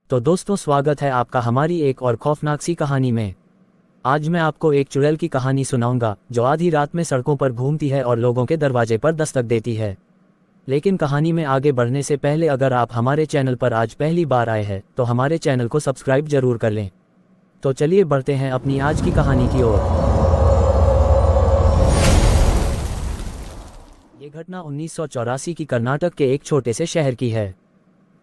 तो दोस्तों, स्वागत है आपका हमारी एक और खौफनाक सी कहानी में। आज मैं आपको एक चुड़ैल की कहानी सुनाऊंगा जो आधी रात में सड़कों पर घूमती है और लोगों के दरवाजे पर दस्तक देती है। लेकिन कहानी में आगे बढ़ने से पहले अगर आप हमारे चैनल पर आज पहली बार आए हैं तो हमारे चैनल को सब्सक्राइब जरूर कर लें। तो चलिए बढ़ते हैं अपनी आज की कहानी की ओर। ये घटना 1984 की कर्नाटक के एक छोटे से शहर की है।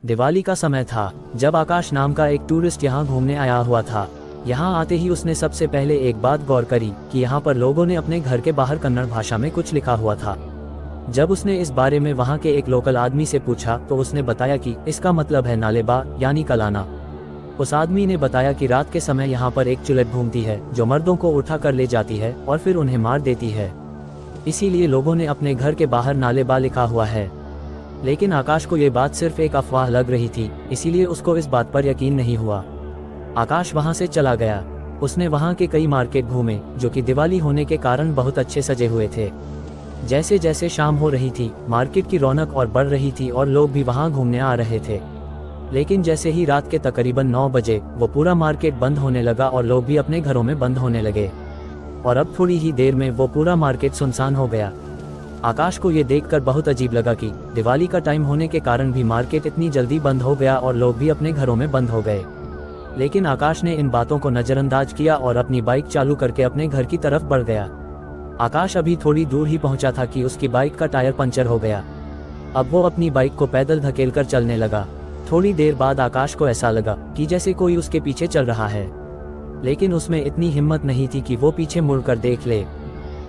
दिवाली का समय था जब आकाश नाम का एक टूरिस्ट यहाँ घूमने आया हुआ था। यहाँ आते ही उसने सबसे पहले एक बात गौर करी कि यहाँ पर लोगों ने अपने घर के बाहर कन्नड़ भाषा में कुछ लिखा हुआ था। जब उसने इस बारे में वहाँ के एक लोकल आदमी से पूछा तो उसने बताया कि इसका मतलब है नालेबा यानी कलाना। उस आदमी ने बताया कि रात के समय यहाँ पर एक चुड़ैल घूमती है जो मर्दों को उठा कर ले जाती है और फिर उन्हें मार देती है। इसीलिए लोगों ने अपने घर के बाहर नालेबा लिखा हुआ है। लेकिन आकाश को ये बात सिर्फ एक अफवाह लग रही थी, इसीलिए उसको इस बात पर यकीन नहीं हुआ। आकाश वहां से चला गया। उसने वहां के कई मार्केट घूमे जो कि दिवाली होने के कारण बहुत अच्छे सजे हुए थे। जैसे जैसे शाम हो रही थी मार्केट की रौनक और बढ़ रही थी और लोग भी वहां घूमने आ रहे थे। लेकिन जैसे ही रात के तकरीबन 9 बजे वो पूरा मार्केट बंद होने लगा और लोग भी अपने घरों में बंद होने लगे और अब थोड़ी ही देर में वो पूरा मार्केट सुनसान हो गया। आकाश को ये देखकर बहुत अजीब लगा कि दिवाली का टाइम होने के कारण भी मार्केट इतनी जल्दी बंद हो गया और लोग भी अपने घरों में बंद हो गए। लेकिन आकाश ने इन बातों को नज़रअंदाज किया और अपनी बाइक चालू करके अपने घर की तरफ बढ़ गया। आकाश अभी थोड़ी दूर ही पहुंचा था कि उसकी बाइक का टायर पंचर हो गया। अब वो अपनी बाइक को पैदल धकेल कर चलने लगा। थोड़ी देर बाद आकाश को ऐसा लगा कि जैसे कोई उसके पीछे चल रहा है, लेकिन उसमें इतनी हिम्मत नहीं थी कि वो पीछे मुड़कर देख ले।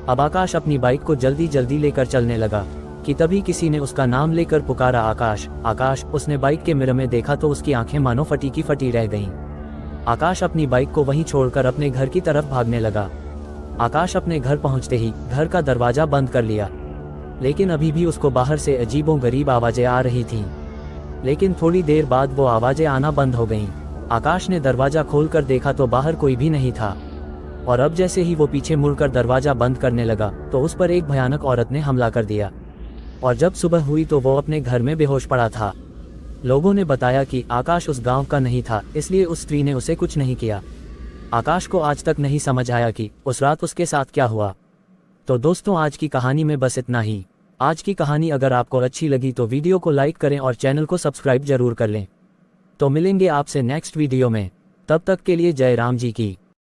अब आकाश अपनी बाइक को जल्दी जल्दी लेकर चलने लगा कि तभी किसी ने उसका नाम लेकर पुकारा, आकाश आकाश। उसने बाइक के मिरर में देखा तो उसकी आंखें मानो फटी की फटी रह गईं। आकाश अपनी बाइक को वहीं छोड़कर अपने घर की तरफ भागने लगा। आकाश अपने घर पहुंचते ही घर का दरवाजा बंद कर लिया, लेकिन अभी भी उसको बाहर से अजीबोगरीब आवाजें आ रही थीं। लेकिन थोड़ी देर बाद वो आवाजें आना बंद हो गईं। आकाश ने दरवाजा खोलकर देखा तो बाहर कोई भी नहीं था और अब जैसे ही वो पीछे मुड़कर दरवाजा बंद करने लगा तो उस पर एक भयानक औरत ने हमला कर दिया और जब सुबह हुई तो वो अपने घर में बेहोश पड़ा था। लोगों ने बताया कि आकाश उस गांव का नहीं था, इसलिए उस स्त्री ने उसे कुछ नहीं किया। आकाश को आज तक नहीं समझ आया कि उस रात उसके साथ क्या हुआ। तो दोस्तों, आज की कहानी में बस इतना ही। आज की कहानी अगर आपको अच्छी लगी तो वीडियो को लाइक करें और चैनल को सब्सक्राइब जरूर कर लें। तो मिलेंगे आपसे नेक्स्ट वीडियो में, तब तक के लिए जय राम जी की।